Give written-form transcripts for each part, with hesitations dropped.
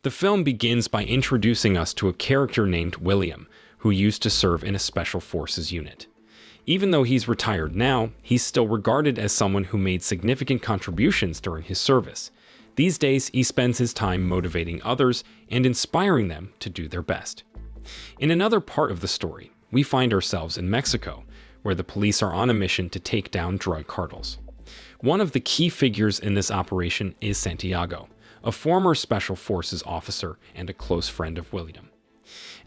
The film begins by introducing us to a character named William, who used to serve in a special forces unit. Even though he's retired now, he's still regarded as someone who made significant contributions during his service. These days, he spends his time motivating others and inspiring them to do their best. In another part of the story, we find ourselves in Mexico, where the police are on a mission to take down drug cartels. One of the key figures in this operation is Santiago, a former special forces officer and a close friend of William.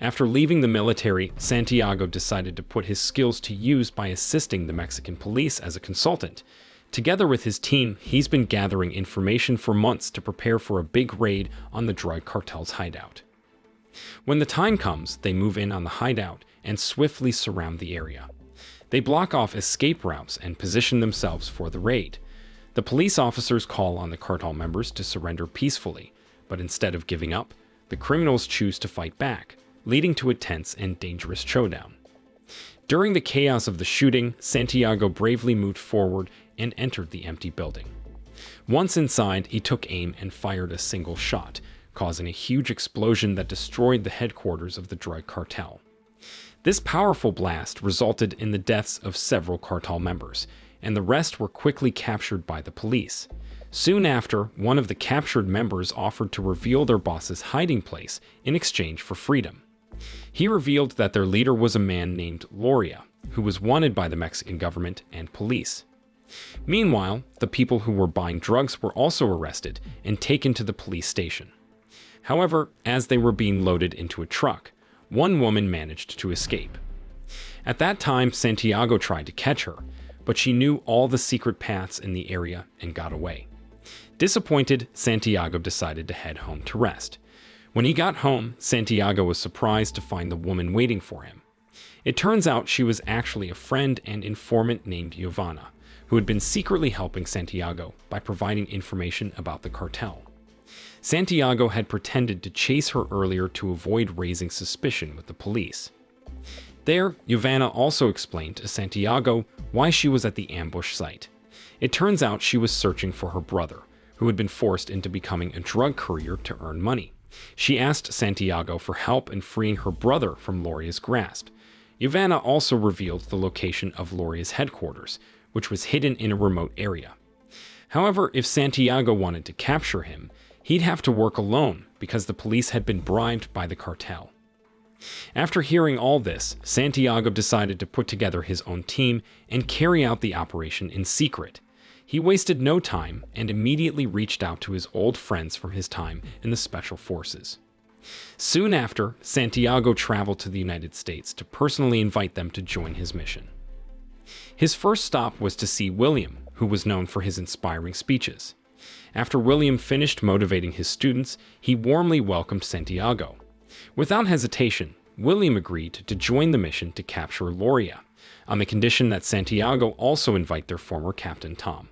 After leaving the military, Santiago decided to put his skills to use by assisting the Mexican police as a consultant. Together with his team, he's been gathering information for months to prepare for a big raid on the drug cartel's hideout. When the time comes, they move in on the hideout and swiftly surround the area. They block off escape routes and position themselves for the raid. The police officers call on the cartel members to surrender peacefully, but instead of giving up, the criminals choose to fight back, leading to a tense and dangerous showdown. During the chaos of the shooting, Santiago bravely moved forward and entered the empty building. Once inside, he took aim and fired a single shot, causing a huge explosion that destroyed the headquarters of the drug cartel. This powerful blast resulted in the deaths of several cartel members, and the rest were quickly captured by the police. Soon after, one of the captured members offered to reveal their boss's hiding place in exchange for freedom. He revealed that their leader was a man named Loria, who was wanted by the Mexican government and police. Meanwhile, the people who were buying drugs were also arrested and taken to the police station. However, as they were being loaded into a truck, one woman managed to escape. At that time, Santiago tried to catch her, but she knew all the secret paths in the area and got away. Disappointed, Santiago decided to head home to rest. When he got home, Santiago was surprised to find the woman waiting for him. It turns out she was actually a friend and informant named Giovanna, who had been secretly helping Santiago by providing information about the cartel. Santiago had pretended to chase her earlier to avoid raising suspicion with the police. There, Giovanna also explained to Santiago why she was at the ambush site. It turns out she was searching for her brother, who had been forced into becoming a drug courier to earn money. She asked Santiago for help in freeing her brother from Loria's grasp. Giovanna also revealed the location of Loria's headquarters, which was hidden in a remote area. However, if Santiago wanted to capture him, he'd have to work alone because the police had been bribed by the cartel. After hearing all this, Santiago decided to put together his own team and carry out the operation in secret. He wasted no time and immediately reached out to his old friends from his time in the Special Forces. Soon after, Santiago traveled to the United States to personally invite them to join his mission. His first stop was to see William, who was known for his inspiring speeches. After William finished motivating his students, he warmly welcomed Santiago. Without hesitation, William agreed to join the mission to capture Loria, on the condition that Santiago also invite their former captain Tom.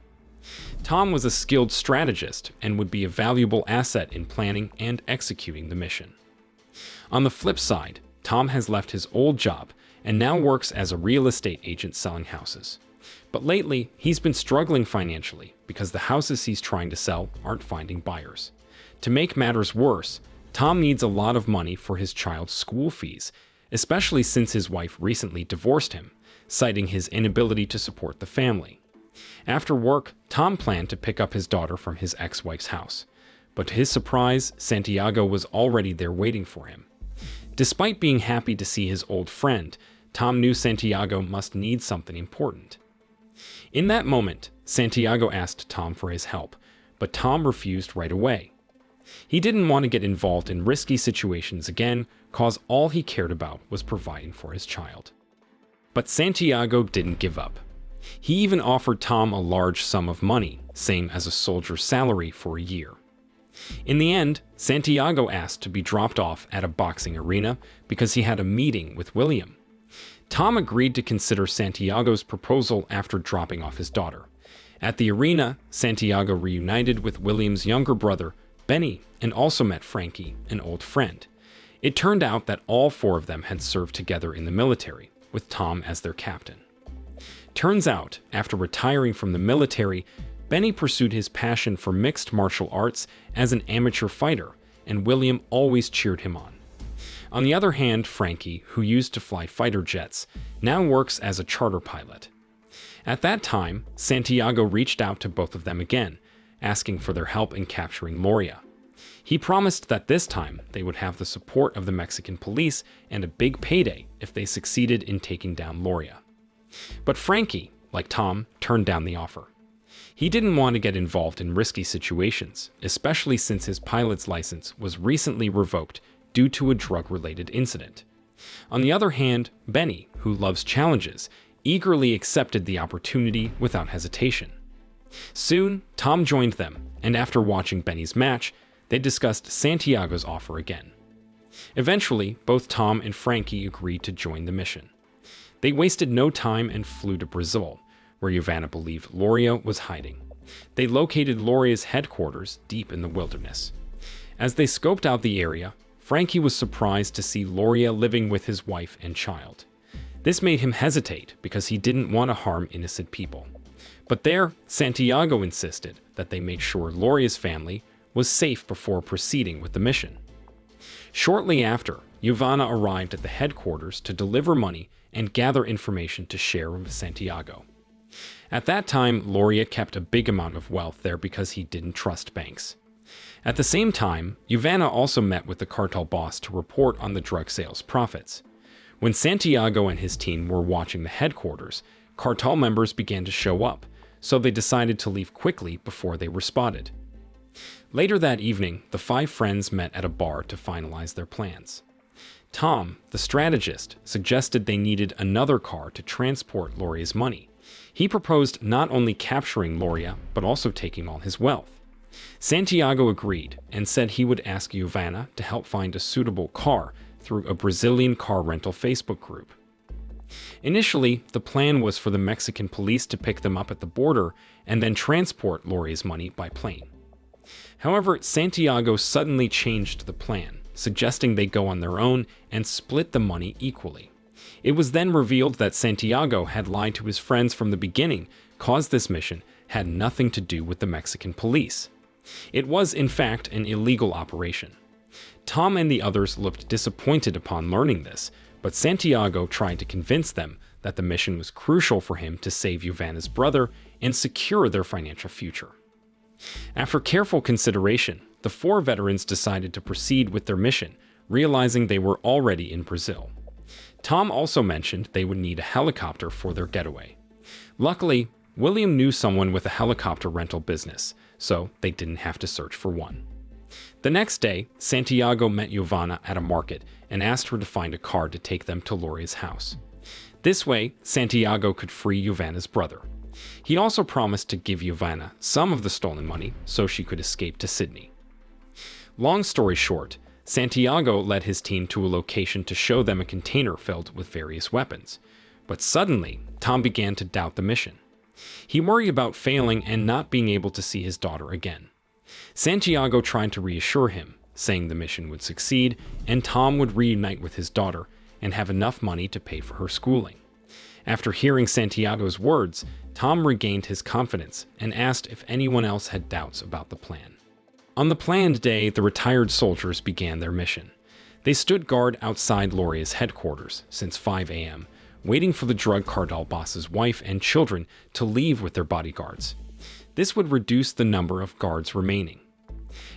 Tom was a skilled strategist and would be a valuable asset in planning and executing the mission. On the flip side, Tom has left his old job and now works as a real estate agent selling houses. But lately, he's been struggling financially because the houses he's trying to sell aren't finding buyers. To make matters worse, Tom needs a lot of money for his child's school fees, especially since his wife recently divorced him, citing his inability to support the family. After work, Tom planned to pick up his daughter from his ex-wife's house, but to his surprise, Santiago was already there waiting for him. Despite being happy to see his old friend, Tom knew Santiago must need something important. In that moment, Santiago asked Tom for his help, but Tom refused right away. He didn't want to get involved in risky situations again, cause all he cared about was providing for his child. But Santiago didn't give up. He even offered Tom a large sum of money, same as a soldier's salary for a year. In the end, Santiago asked to be dropped off at a boxing arena because he had a meeting with William. Tom agreed to consider Santiago's proposal after dropping off his daughter. At the arena, Santiago reunited with William's younger brother, Benny, and also met Frankie, an old friend. It turned out that all four of them had served together in the military, with Tom as their captain. Turns out, after retiring from the military, Benny pursued his passion for mixed martial arts as an amateur fighter and William always cheered him on. On the other hand, Frankie, who used to fly fighter jets, now works as a charter pilot. At that time, Santiago reached out to both of them again, asking for their help in capturing Loria. He promised that this time they would have the support of the Mexican police and a big payday if they succeeded in taking down Loria. But Frankie, like Tom, turned down the offer. He didn't want to get involved in risky situations, especially since his pilot's license was recently revoked due to a drug-related incident. On the other hand, Benny, who loves challenges, eagerly accepted the opportunity without hesitation. Soon, Tom joined them, and after watching Benny's match, they discussed Santiago's offer again. Eventually, both Tom and Frankie agreed to join the mission. They wasted no time and flew to Brazil, where Giovanna believed Loria was hiding. They located Loria's headquarters deep in the wilderness. As they scoped out the area, Frankie was surprised to see Loria living with his wife and child. This made him hesitate because he didn't want to harm innocent people. But there, Santiago insisted that they make sure Loria's family was safe before proceeding with the mission. Shortly after, Giovanna arrived at the headquarters to deliver money and gather information to share with Santiago. At that time, Loria kept a big amount of wealth there because he didn't trust banks. At the same time, Giovanna also met with the cartel boss to report on the drug sales profits. When Santiago and his team were watching the headquarters, cartel members began to show up, so they decided to leave quickly before they were spotted. Later that evening, the five friends met at a bar to finalize their plans. Tom, the strategist, suggested they needed another car to transport Loria's money. He proposed not only capturing Loria, but also taking all his wealth. Santiago agreed and said he would ask Giovanna to help find a suitable car through a Brazilian car rental Facebook group. Initially, the plan was for the Mexican police to pick them up at the border and then transport Loria's money by plane. However, Santiago suddenly changed the plan, suggesting they go on their own and split the money equally. It was then revealed that Santiago had lied to his friends from the beginning, caused this mission had nothing to do with the Mexican police. It was, in fact, an illegal operation. Tom and the others looked disappointed upon learning this, but Santiago tried to convince them that the mission was crucial for him to save Giovanna's brother and secure their financial future. After careful consideration, the four veterans decided to proceed with their mission, realizing they were already in Brazil. Tom also mentioned they would need a helicopter for their getaway. Luckily, William knew someone with a helicopter rental business, so they didn't have to search for one. The next day, Santiago met Giovanna at a market and asked her to find a car to take them to Loria's house. This way, Santiago could free Giovanna's brother. He also promised to give Giovanna some of the stolen money so she could escape to Sydney. Long story short, Santiago led his team to a location to show them a container filled with various weapons. But suddenly, Tom began to doubt the mission. He worried about failing and not being able to see his daughter again. Santiago tried to reassure him, saying the mission would succeed and Tom would reunite with his daughter and have enough money to pay for her schooling. After hearing Santiago's words, Tom regained his confidence and asked if anyone else had doubts about the plan. On the planned day, the retired soldiers began their mission. They stood guard outside Loria's headquarters since 5 a.m., waiting for the drug cartel boss's wife and children to leave with their bodyguards. This would reduce the number of guards remaining.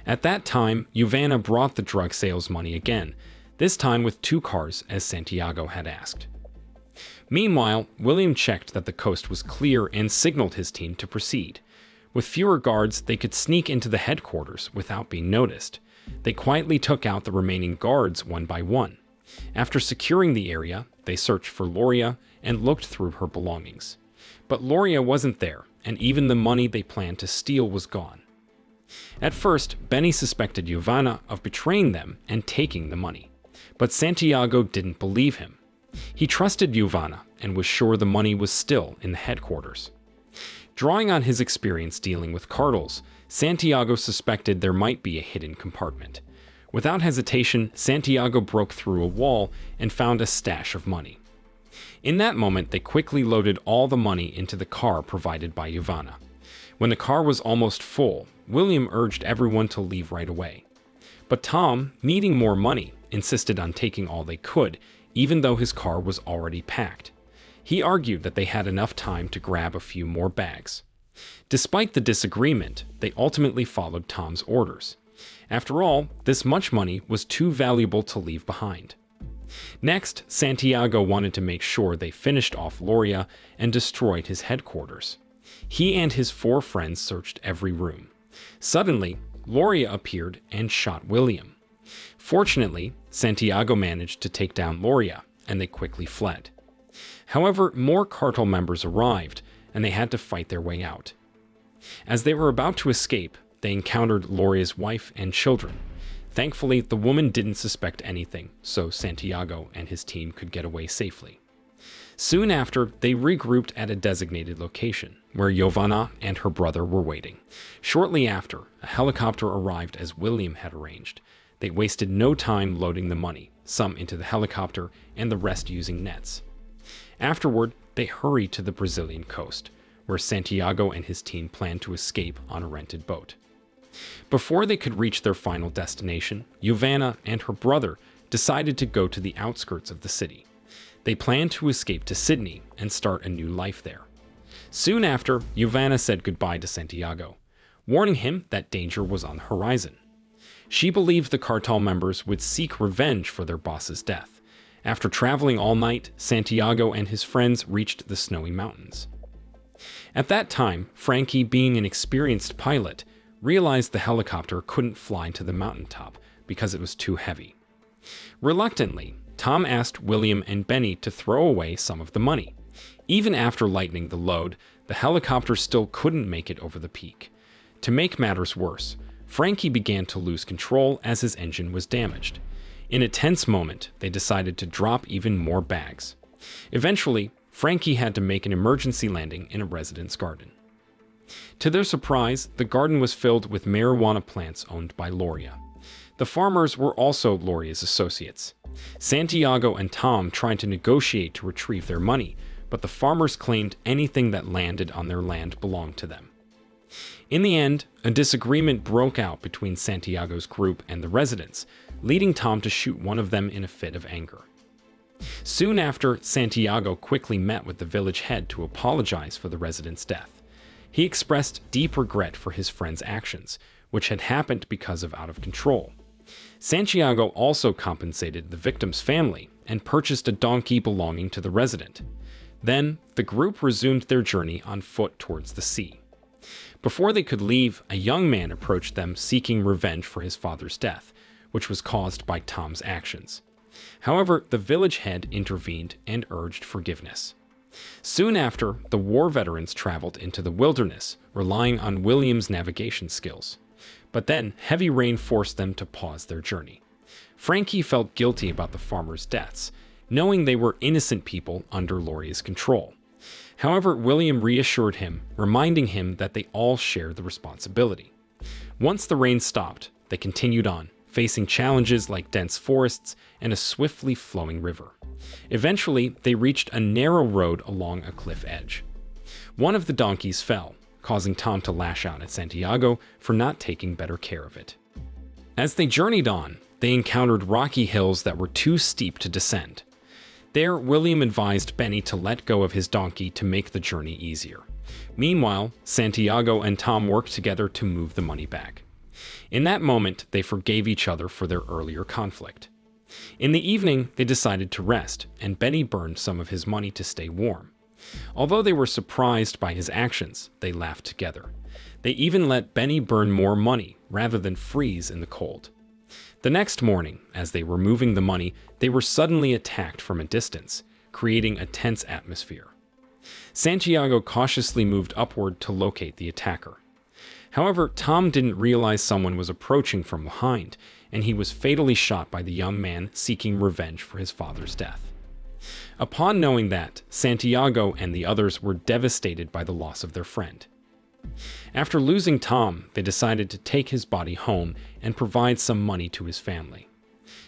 At that time, Giovanna brought the drug sales money again, this time with 2 cars as Santiago had asked. Meanwhile, William checked that the coast was clear and signaled his team to proceed. With fewer guards, they could sneak into the headquarters without being noticed. They quietly took out the remaining guards one by one. After securing the area, they searched for Loria and looked through her belongings. But Loria wasn't there, and even the money they planned to steal was gone. At first, Benny suspected Giovanna of betraying them and taking the money. But Santiago didn't believe him. He trusted Giovanna and was sure the money was still in the headquarters. Drawing on his experience dealing with cartels, Santiago suspected there might be a hidden compartment. Without hesitation, Santiago broke through a wall and found a stash of money. In that moment, they quickly loaded all the money into the car provided by Giovanna. When the car was almost full, William urged everyone to leave right away. But Tom, needing more money, insisted on taking all they could, even though his car was already packed. He argued that they had enough time to grab a few more bags. Despite the disagreement, they ultimately followed Tom's orders. After all, this much money was too valuable to leave behind. Next, Santiago wanted to make sure they finished off Loria and destroyed his headquarters. He and his 4 friends searched every room. Suddenly, Loria appeared and shot William. Fortunately, Santiago managed to take down Loria, and they quickly fled. However, more cartel members arrived, and they had to fight their way out. As they were about to escape, they encountered Loria's wife and children. Thankfully, the woman didn't suspect anything, so Santiago and his team could get away safely. Soon after, they regrouped at a designated location, where Giovanna and her brother were waiting. Shortly after, a helicopter arrived as William had arranged. They wasted no time loading the money, some into the helicopter and the rest using nets. Afterward, they hurried to the Brazilian coast, where Santiago and his team planned to escape on a rented boat. Before they could reach their final destination, Giovanna and her brother decided to go to the outskirts of the city. They planned to escape to Sydney and start a new life there. Soon after, Giovanna said goodbye to Santiago, warning him that danger was on the horizon. She believed the cartel members would seek revenge for their boss's death. After traveling all night, Santiago and his friends reached the snowy mountains. At that time, Frankie, being an experienced pilot, realized the helicopter couldn't fly to the mountaintop because it was too heavy. Reluctantly, Tom asked William and Benny to throw away some of the money. Even after lightening the load, the helicopter still couldn't make it over the peak. To make matters worse, Frankie began to lose control as his engine was damaged. In a tense moment, they decided to drop even more bags. Eventually, Frankie had to make an emergency landing in a resident's garden. To their surprise, the garden was filled with marijuana plants owned by Loria. The farmers were also Loria's associates. Santiago and Tom tried to negotiate to retrieve their money, but the farmers claimed anything that landed on their land belonged to them. In the end, a disagreement broke out between Santiago's group and the residents, leading Tom to shoot one of them in a fit of anger. Soon after, Santiago quickly met with the village head to apologize for the resident's death. He expressed deep regret for his friend's actions, which had happened because of out of control. Santiago also compensated the victim's family and purchased a donkey belonging to the resident. Then, the group resumed their journey on foot towards the sea. Before they could leave, a young man approached them seeking revenge for his father's death, which was caused by Tom's actions. However, the village head intervened and urged forgiveness. Soon after, the war veterans traveled into the wilderness, relying on William's navigation skills. But then, heavy rain forced them to pause their journey. Frankie felt guilty about the farmers' deaths, knowing they were innocent people under Loria's control. However, William reassured him, reminding him that they all shared the responsibility. Once the rain stopped, they continued on, facing challenges like dense forests and a swiftly flowing river. Eventually, they reached a narrow road along a cliff edge. One of the donkeys fell, causing Tom to lash out at Santiago for not taking better care of it. As they journeyed on, they encountered rocky hills that were too steep to descend. There, William advised Benny to let go of his donkey to make the journey easier. Meanwhile, Santiago and Tom worked together to move the money back. In that moment, they forgave each other for their earlier conflict. In the evening, they decided to rest, and Benny burned some of his money to stay warm. Although they were surprised by his actions, they laughed together. They even let Benny burn more money rather than freeze in the cold. The next morning, as they were moving the money, they were suddenly attacked from a distance, creating a tense atmosphere. Santiago cautiously moved upward to locate the attacker. However, Tom didn't realize someone was approaching from behind, and he was fatally shot by the young man seeking revenge for his father's death. Upon knowing that, Santiago and the others were devastated by the loss of their friend. After losing Tom, they decided to take his body home and provide some money to his family.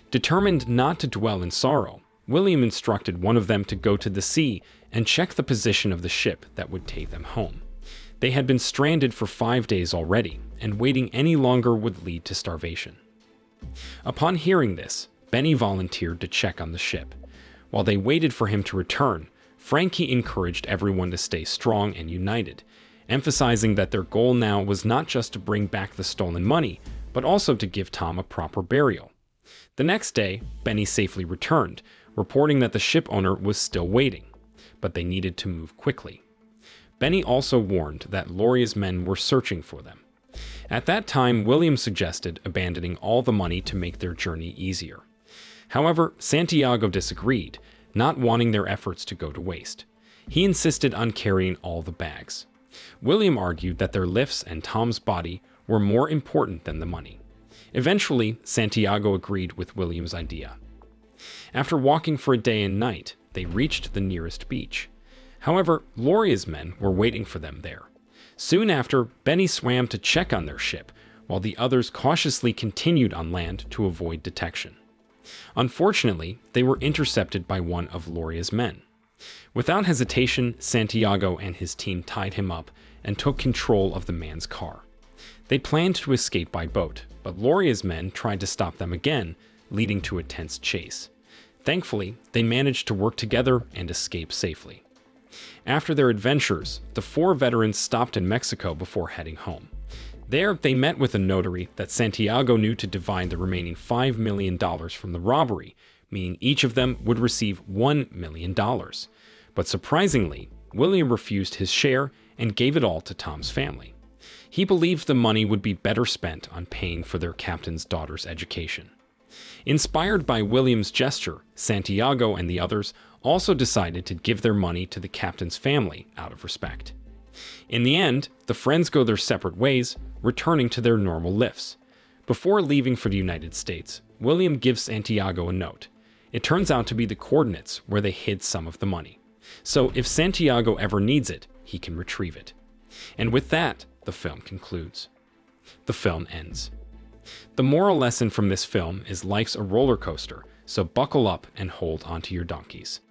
Determined not to dwell in sorrow, William instructed one of them to go to the sea and check the position of the ship that would take them home. They had been stranded for 5 days already, and waiting any longer would lead to starvation. Upon hearing this, Benny volunteered to check on the ship. While they waited for him to return, Frankie encouraged everyone to stay strong and united, emphasizing that their goal now was not just to bring back the stolen money, but also to give Tom a proper burial. The next day, Benny safely returned, reporting that the ship owner was still waiting, but they needed to move quickly. Benny also warned that Gloria's men were searching for them. At that time, William suggested abandoning all the money to make their journey easier. However, Santiago disagreed, not wanting their efforts to go to waste. He insisted on carrying all the bags. William argued that their lifts and Tom's body were more important than the money. Eventually, Santiago agreed with William's idea. After walking for a day and night, they reached the nearest beach. However, Gloria's men were waiting for them there. Soon after, Benny swam to check on their ship, while the others cautiously continued on land to avoid detection. Unfortunately, they were intercepted by one of Gloria's men. Without hesitation, Santiago and his team tied him up and took control of the man's car. They planned to escape by boat, but Gloria's men tried to stop them again, leading to a tense chase. Thankfully, they managed to work together and escape safely. After their adventures, the four veterans stopped in Mexico before heading home. There, they met with a notary that Santiago knew to divide the remaining $5 million from the robbery, meaning each of them would receive $1 million. But surprisingly, William refused his share and gave it all to Tom's family. He believed the money would be better spent on paying for their captain's daughter's education. Inspired by William's gesture, Santiago and the others also decided to give their money to the captain's family out of respect. In the end, the friends go their separate ways, returning to their normal lifts. Before leaving for the United States, William gives Santiago a note. It turns out to be the coordinates where they hid some of the money. So if Santiago ever needs it, he can retrieve it. And with that, the film concludes. The film ends. The moral lesson from this film is life's a roller coaster, so buckle up and hold onto your donkeys.